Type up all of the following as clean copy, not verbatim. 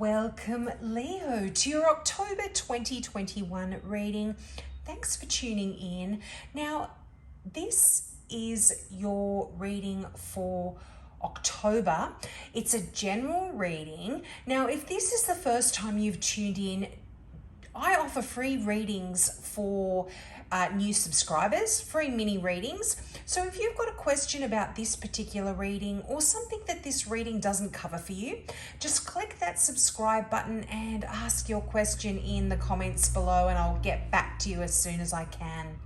Welcome, Leo, to your October 2021 reading. Thanks for tuning in. Now, this is your reading for October. It's a general reading. Now, if this is the first time you've tuned in, I offer free readings for new subscribers, free mini readings. So if you've got a question about this particular reading or something that this reading doesn't cover for you, just click that subscribe button and ask your question in the comments below, and I'll get back to you as soon as I can.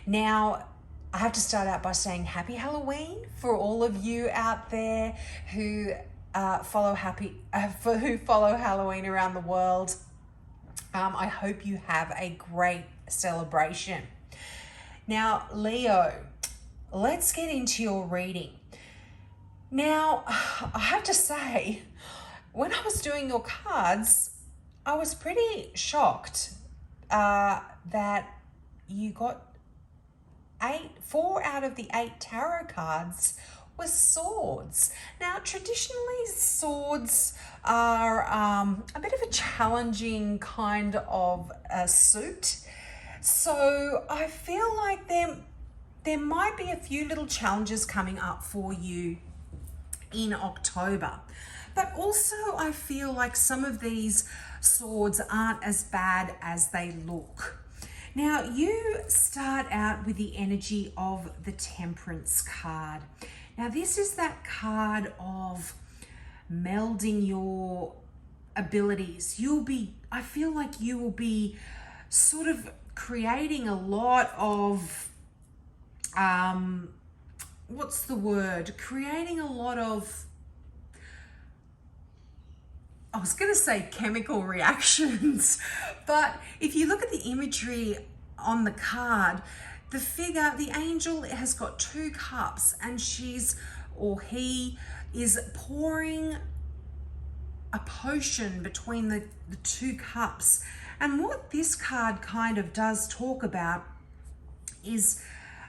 Now, I have to start out by saying happy Halloween for all of you out there who follow Halloween around the world. I hope you have a great celebration. Now, Leo, let's get into your reading. Now, I have to say, when I was doing your cards, I was pretty shocked that you got 4 out of the 8 tarot cards were swords. Now, traditionally, swords are a bit of a challenging kind of suit. So I feel like there might be a few little challenges coming up for you in October. But also I feel like some of these swords aren't as bad as they look. Now, you start out with the energy of the Temperance card. Now, this is that card of melding your abilities. I feel like you will be sort of creating a lot of, creating a lot of, I was going to say chemical reactions, but if you look at the imagery on the card, the angel has got 2 cups, and he is pouring a potion between the 2 cups. And what this card kind of does talk about is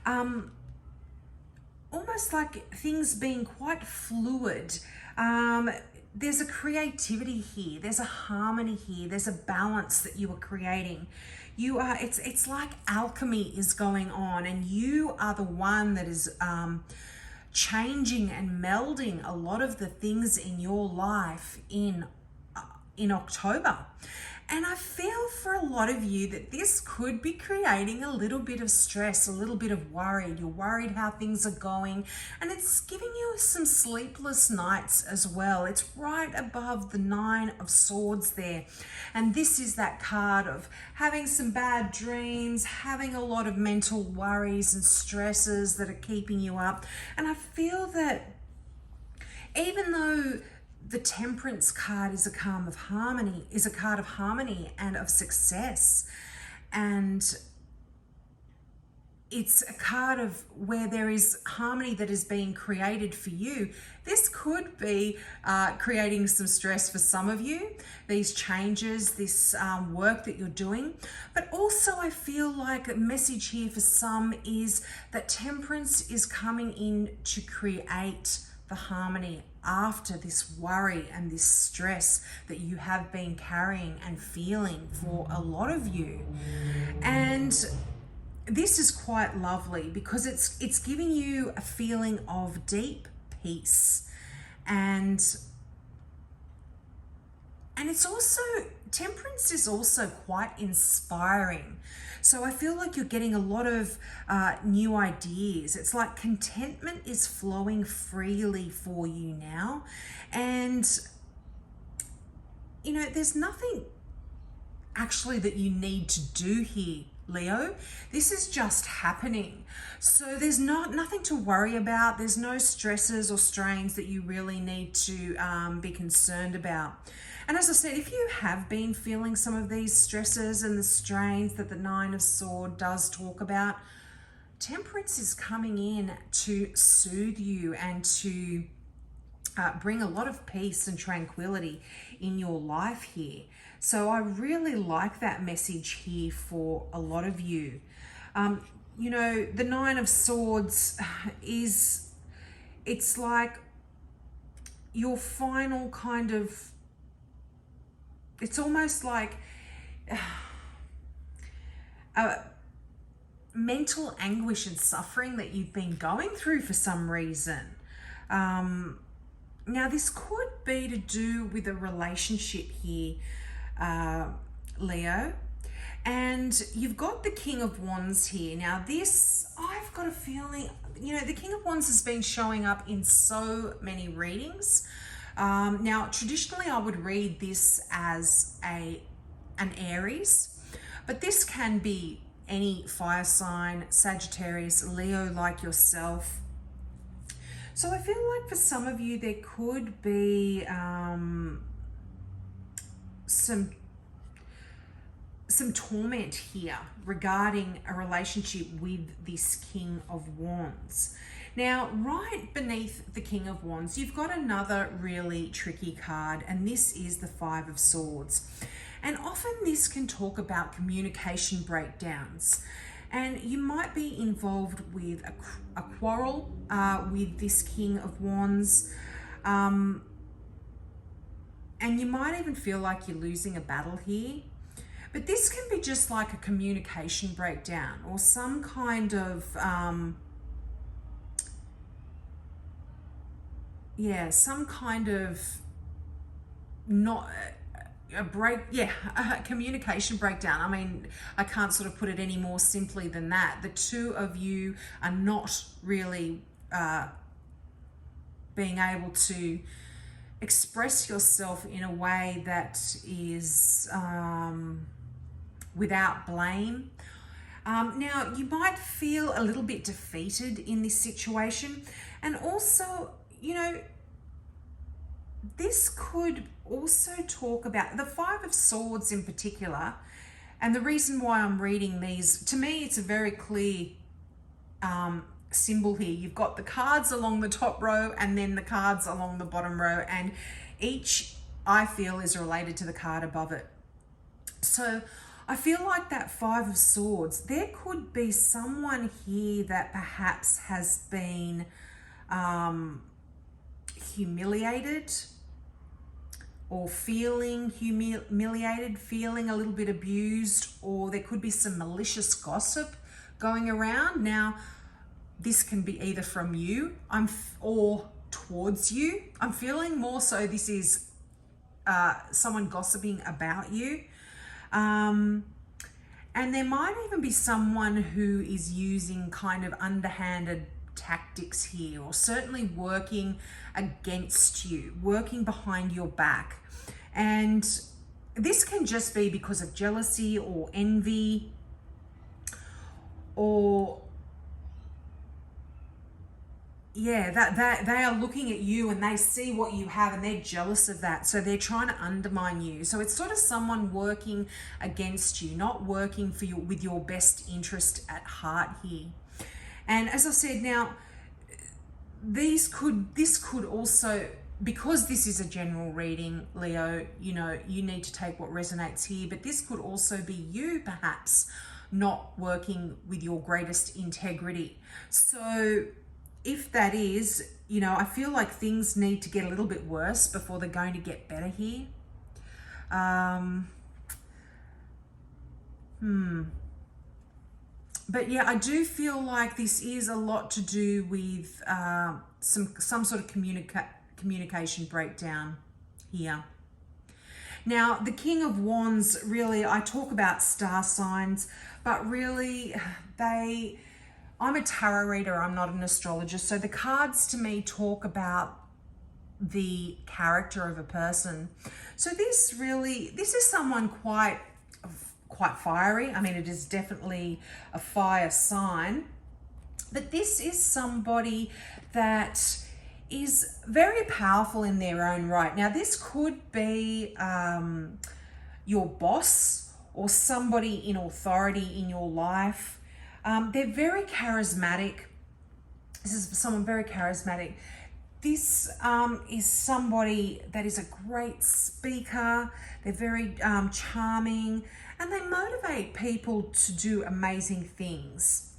almost like things being quite fluid. There's a creativity here, there's a harmony here, there's a balance that you are creating. It's like alchemy is going on, and you are the one that is changing and melding a lot of the things in your life in October. And I feel for a lot of you that this could be creating a little bit of stress, a little bit of worry. You're worried how things are going, and it's giving you some sleepless nights as well. It's right above the 9 of Swords there. And this is that card of having some bad dreams, having a lot of mental worries and stresses that are keeping you up. And I feel that even though the Temperance card is a card of harmony and of success, and it's a card of where there is harmony that is being created for you. This could be creating some stress for some of you, these changes, this work that you're doing. But also I feel like a message here for some is that Temperance is coming in to create the harmony after this worry and this stress that you have been carrying and feeling for a lot of you. And this is quite lovely because it's giving you a feeling of deep peace, and it's also, Temperance is also quite inspiring. So I feel like you're getting a lot of new ideas. It's like contentment is flowing freely for you now. And, there's nothing actually that you need to do here, Leo. This is just happening. So there's nothing to worry about. There's no stresses or strains that you really need to be concerned about. And as I said, if you have been feeling some of these stresses and the strains that the 9 of Swords does talk about, Temperance is coming in to soothe you and to bring a lot of peace and tranquility in your life here. So I really like that message here for a lot of you. The 9 of Swords it's like your final kind of it's almost like mental anguish and suffering that you've been going through for some reason. Now, this could be to do with a relationship here, Leo. And you've got the King of Wands here. Now, this, I've got a feeling, the King of Wands has been showing up in so many readings. Now, traditionally, I would read this as an Aries, but this can be any fire sign, Sagittarius, Leo like yourself. So I feel like for some of you, there could be some torment here regarding a relationship with this King of Wands. Now, right beneath the King of Wands, you've got another really tricky card, and this is the Five of Swords. And often this can talk about communication breakdowns. And you might be involved with a quarrel with this King of Wands. And you might even feel like you're losing a battle here. But this can be just like a communication breakdown or some kind of, not a communication breakdown. I mean, I can't sort of put it any more simply than that. The two of you are not really being able to express yourself in a way that is without blame. Now, you might feel a little bit defeated in this situation. And also, this could also talk about the Five of Swords in particular. And the reason why I'm reading these, to me, it's a very clear symbol here. You've got the cards along the top row and then the cards along the bottom row. And each, I feel, is related to the card above it. So I feel like that Five of Swords, there could be someone here that perhaps has been humiliated or feeling humiliated, feeling a little bit abused, or there could be some malicious gossip going around. Now, this can be either from you or towards you. I'm feeling more so this is someone gossiping about you. And there might even be someone who is using kind of underhanded tactics here, or certainly working against you, working behind your back. And this can just be because of jealousy or envy, or that they are looking at you and they see what you have and they're jealous of that, so they're trying to undermine you. So it's sort of someone working against you, not working for you with your best interest at heart here. And as I said, now this could also, because this is a general reading, Leo, you need to take what resonates here, but this could also be you perhaps not working with your greatest integrity. So if that is, I feel like things need to get a little bit worse before they're going to get better here. But yeah, I do feel like this is a lot to do with some sort of communication breakdown here. Now, the King of Wands, really, I talk about star signs, but really I'm a tarot reader, I'm not an astrologist. So the cards to me talk about the character of a person. So this is someone quite fiery. I mean, it is definitely a fire sign, but this is somebody that is very powerful in their own right. Now, this could be your boss or somebody in authority in your life. They're very charismatic. This is someone very charismatic. This is somebody that is a great speaker. They're very charming, and they motivate people to do amazing things.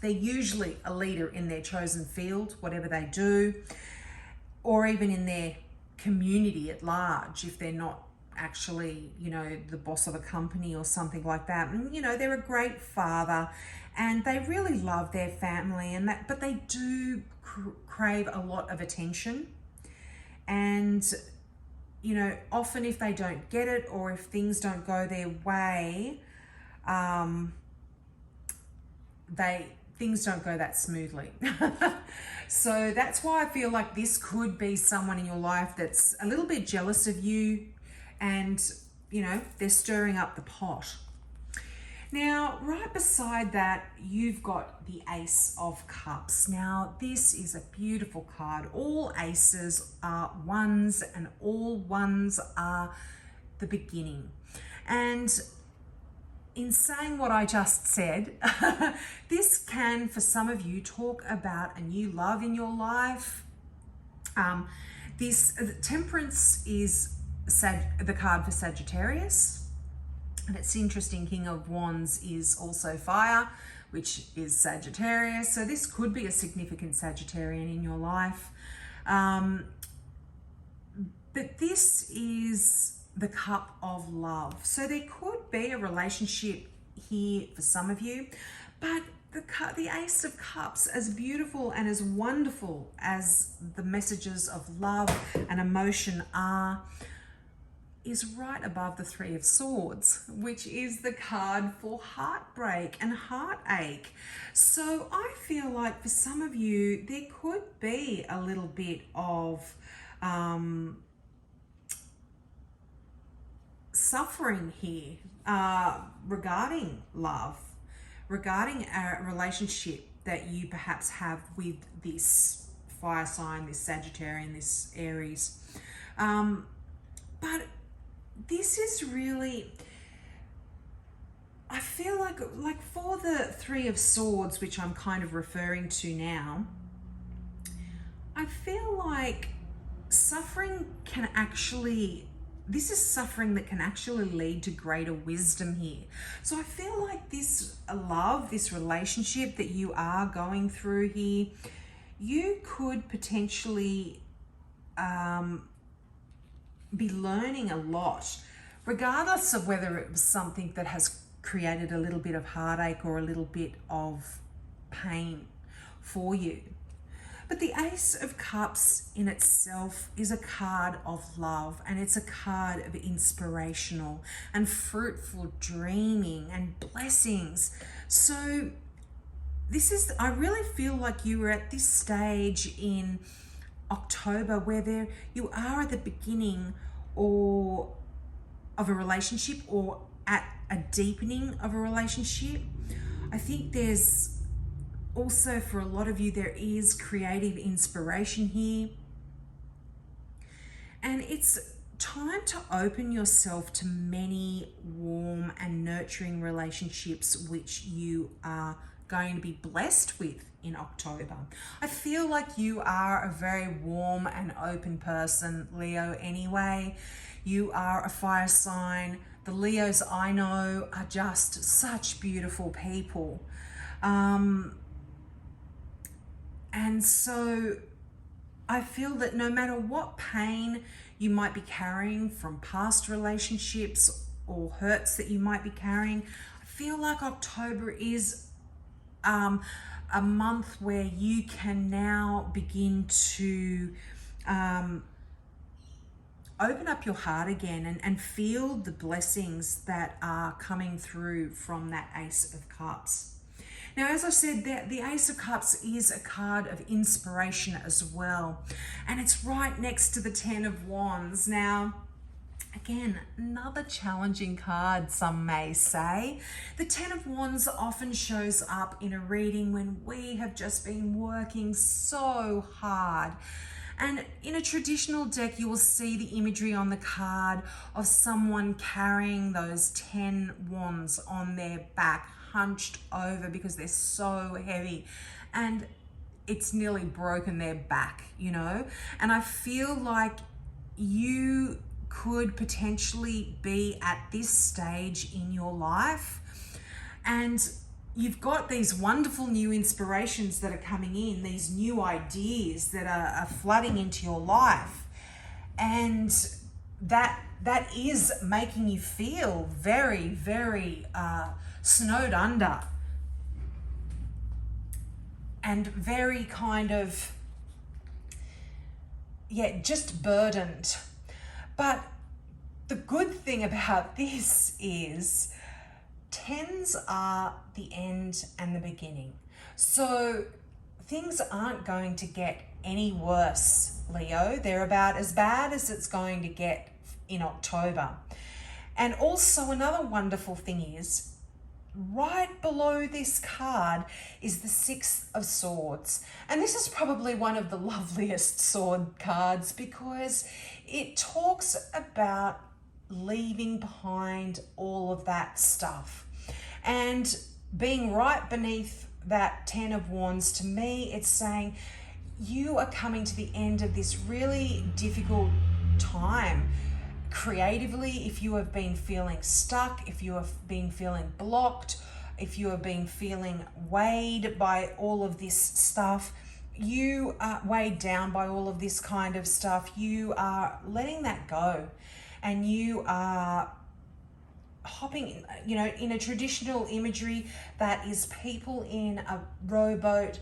They're usually a leader in their chosen field, whatever they do, or even in their community at large if they're not actually, you know, the boss of a company or something like that. And, you know, they're a great father and they really love their family and that, but they do crave a lot of attention. And, you know, often if they don't get it or if things don't go their way, things don't go that smoothly. So that's why I feel like this could be someone in your life that's a little bit jealous of you and, you know, they're stirring up the pot. Now, right beside that, you've got the Ace of Cups. Now, this is a beautiful card. All aces are ones and all ones are the beginning. And in saying what I just said, this can, for some of you, talk about a new love in your life. Temperance is the card for Sagittarius. And it's interesting, King of Wands is also fire, which is Sagittarius. So this could be a significant Sagittarian in your life. But this is the Cup of Love. So there could be a relationship here for some of you, but the Ace of Cups, as beautiful and as wonderful as the messages of love and emotion are, is right above the Three of Swords, which is the card for heartbreak and heartache. So I feel like for some of you, there could be a little bit of suffering here regarding love, regarding a relationship that you perhaps have with this fire sign, this Sagittarian, this Aries. But this is really, I feel like for the Three of Swords, which I'm kind of referring to now, I feel like suffering can actually, this is suffering that can actually lead to greater wisdom here. So I feel like this love, this relationship that you are going through here, you could potentially be learning a lot, regardless of whether it was something that has created a little bit of heartache or a little bit of pain for you. But the Ace of Cups in itself is a card of love, and it's a card of inspirational and fruitful dreaming and blessings. So I really feel like you were at this stage in October where you are at the beginning or of a relationship or at a deepening of a relationship. I think there's also, for a lot of you, there is creative inspiration here. And it's time to open yourself to many warm and nurturing relationships which you are going to be blessed with in October. I feel like you are a very warm and open person, Leo, anyway. You are a fire sign. The Leos I know are just such beautiful people. And so I feel that no matter what pain you might be carrying from past relationships or hurts that you might be carrying, I feel like October is a month where you can now begin to open up your heart again and feel the blessings that are coming through from that Ace of Cups. Now, as I said, the Ace of Cups is a card of inspiration as well, and it's right next to the Ten of Wands. Now, again, another challenging card, some may say. The Ten of Wands often shows up in a reading when we have just been working so hard. And in a traditional deck, you will see the imagery on the card of someone carrying those 10 wands on their back, hunched over because they're so heavy. And it's nearly broken their back, you know? And I feel like you could potentially be at this stage in your life and you've got these wonderful new inspirations that are coming in, these new ideas that are flooding into your life, and that that is making you feel very, very snowed under and very kind of, just burdened. But the good thing about this is tens are the end and the beginning. So things aren't going to get any worse, Leo. They're about as bad as it's going to get in October. And also another wonderful thing is, right below this card is the Six of Swords. And this is probably one of the loveliest sword cards because it talks about leaving behind all of that stuff. And being right beneath that Ten of Wands, to me, it's saying you are coming to the end of this really difficult time. Creatively, if you have been feeling stuck, if you have been feeling blocked, if you have been feeling weighed by all of this stuff, you are weighed down by all of this kind of stuff, you are letting that go. And you are hopping, in a traditional imagery, that is people in a rowboat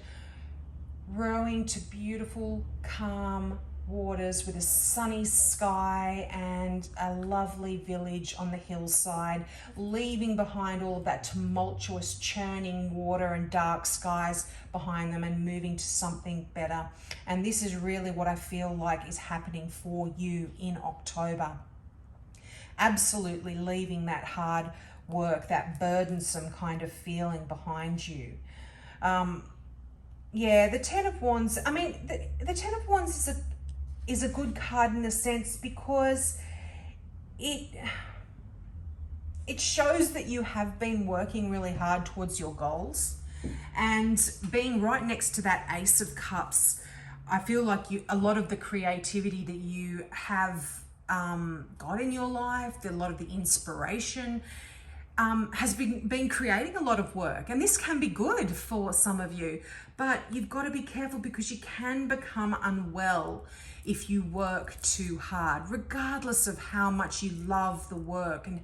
rowing to beautiful, calm waters with a sunny sky and a lovely village on the hillside, leaving behind all of that tumultuous churning water and dark skies behind them and moving to something better. And this is really what I feel like is happening for you in October. Absolutely leaving that hard work, that burdensome kind of feeling behind you. The Ten of Wands, the Ten of Wands is a good card in a sense because it shows that you have been working really hard towards your goals. And being right next to that Ace of Cups, I feel like a lot of the creativity that you have got in your life, a lot of the inspiration has been creating a lot of work. And this can be good for some of you, but you've got to be careful because you can become unwell if you work too hard, regardless of how much you love the work and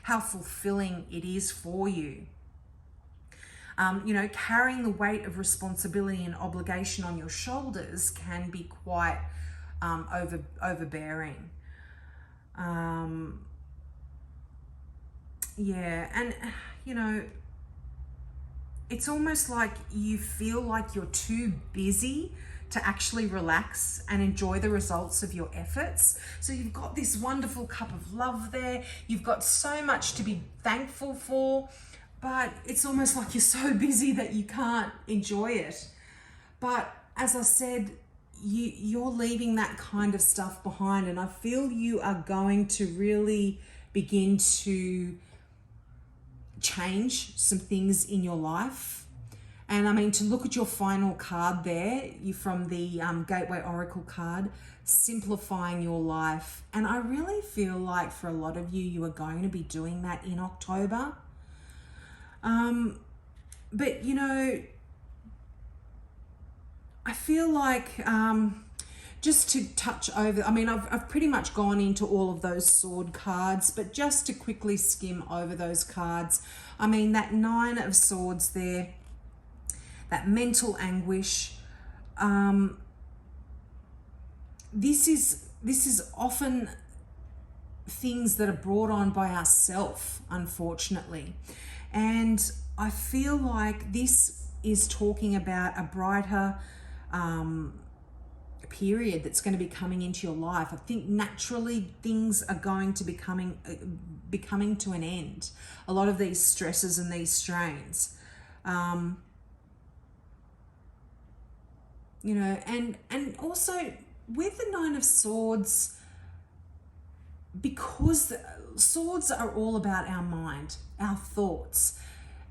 how fulfilling it is for you. Carrying the weight of responsibility and obligation on your shoulders can be quite overbearing. It's almost like you feel like you're too busy to actually relax and enjoy the results of your efforts. So you've got this wonderful cup of love there. You've got so much to be thankful for, but it's almost like you're so busy that you can't enjoy it. But as I said, you're leaving that kind of stuff behind, and I feel you are going to really begin to change some things in your life. And to look at your final card there, you from the Gateway Oracle card, simplifying your life. And I really feel like for a lot of you, you are going to be doing that in October. But I feel like just to touch over, I've pretty much gone into all of those sword cards, but just to quickly skim over those cards, that Nine of Swords there, that mental anguish, this is often things that are brought on by ourselves, unfortunately. And I feel like this is talking about a brighter period that's going to be coming into your life. I think naturally things are going to be coming to an end. A lot of these stresses and these strains. And also with the Nine of Swords, because swords are all about our mind, our thoughts,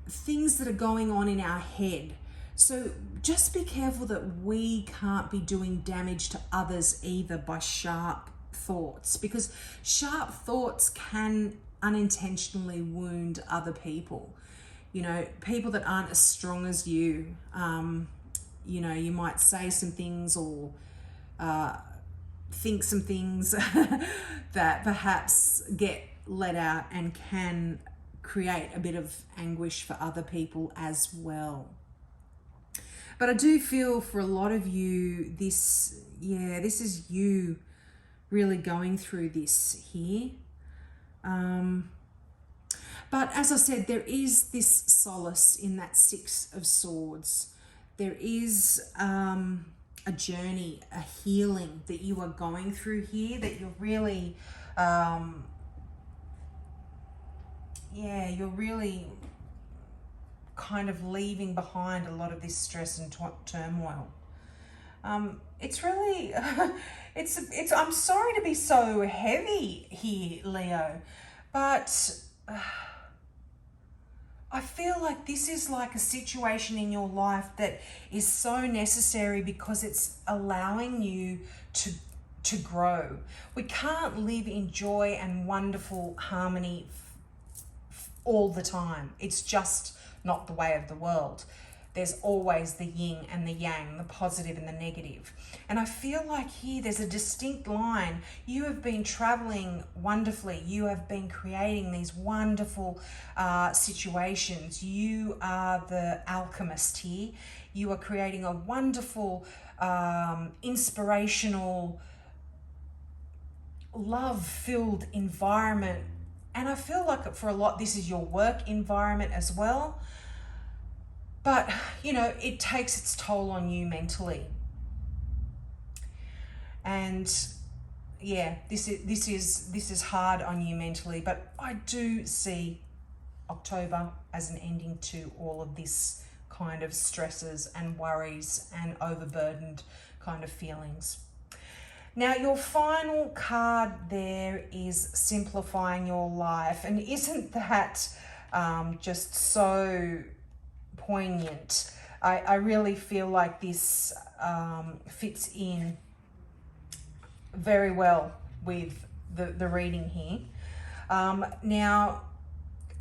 things that are going on in our head. So just be careful that we can't be doing damage to others either by sharp thoughts, because sharp thoughts can unintentionally wound other people. People that aren't as strong as you. You might say some things or think some things that perhaps get let out and can create a bit of anguish for other people as well. But I do feel for a lot of you, this is you really going through this here. But as I said, there is this solace in that Six of Swords. There is a journey, a healing that you are going through here, that you're really, you're really kind of leaving behind a lot of this stress and turmoil. It's really, it's. I'm sorry to be so heavy here, Leo, but I feel like this is like a situation in your life that is so necessary because it's allowing you to grow. We can't live in joy and wonderful harmony all the time. It's just not the way of the world. There's always the yin and the yang, the positive and the negative. And I feel like here there's a distinct line. You have been traveling wonderfully. You have been creating these wonderful situations. You are the alchemist here. You are creating a wonderful, inspirational, love-filled environment. And I feel like for a lot, this is your work environment as well. But, you know, it takes its toll on you mentally. And yeah, this is hard on you mentally, but I do see October as an ending to all of this kind of stresses and worries and overburdened kind of feelings. Now, your final card there is simplifying your life. And isn't that just so poignant? I really feel like this fits in very well with the reading here. Now,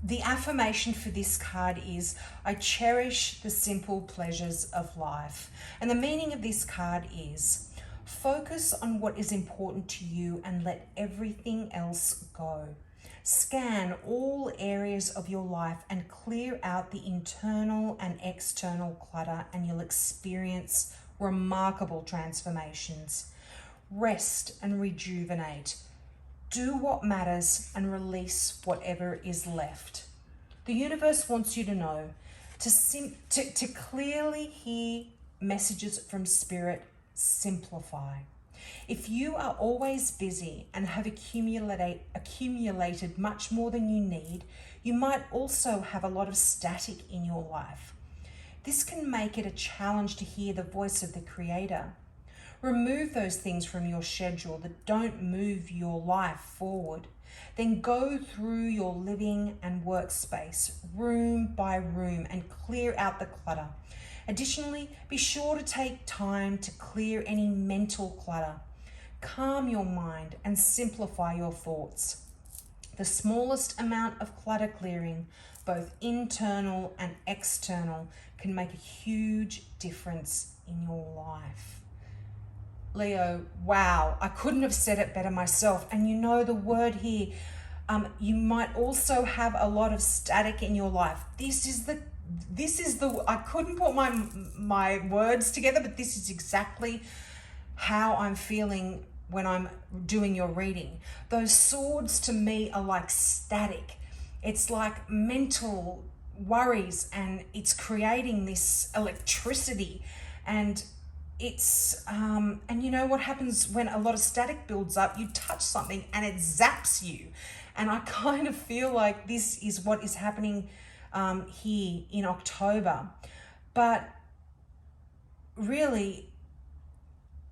the affirmation for this card is, I cherish the simple pleasures of life. And the meaning of this card is, focus on what is important to you and let everything else go. Scan all areas of your life and clear out the internal and external clutter, and you'll experience remarkable transformations. Rest and rejuvenate. Do what matters and release whatever is left. The universe wants you to know, to clearly hear messages from Spirit, simplify. If you are always busy and have accumulated much more than you need, you might also have a lot of static in your life. This can make it a challenge to hear the voice of the Creator. Remove those things from your schedule that don't move your life forward. Then go through your living and workspace, room by room, and clear out the clutter. Additionally, be sure to take time to clear any mental clutter. Calm your mind and simplify your thoughts. The smallest amount of clutter clearing, both internal and external, can make a huge difference in your life. Leo, wow, I couldn't have said it better myself. And you know the word here, you might also have a lot of static in your life. This is the I couldn't put my words together, but this is exactly how I'm feeling when I'm doing your reading. Those swords to me are like static. It's like mental worries, and it's creating this electricity, and it's and you know what happens when a lot of static builds up? You touch something and it zaps you. And I kind of feel like this is what is happening here in October. But really,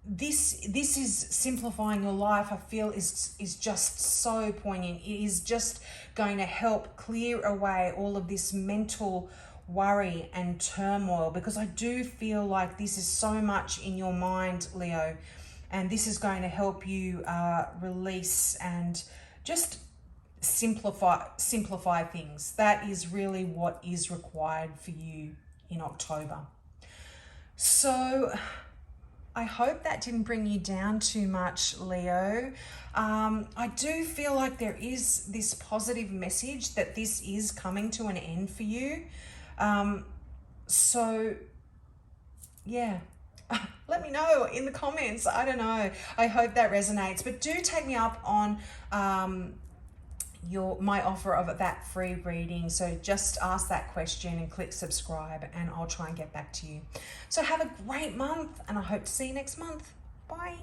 this is simplifying your life. I feel is just so poignant. It is just going to help clear away all of this mental worry and turmoil, because I do feel like this is so much in your mind, Leo, and this is going to help you release and just simplify things. That is really what is required for you in October. So I hope that didn't bring you down too much, Leo. I do feel like there is this positive message that this is coming to an end for you. So, yeah. Let me know in the comments. I don't know. I hope that resonates. But do take me up on my offer of that free reading. So just ask that question and click subscribe, and I'll try and get back to you. So have a great month, and I hope to see you next month. Bye.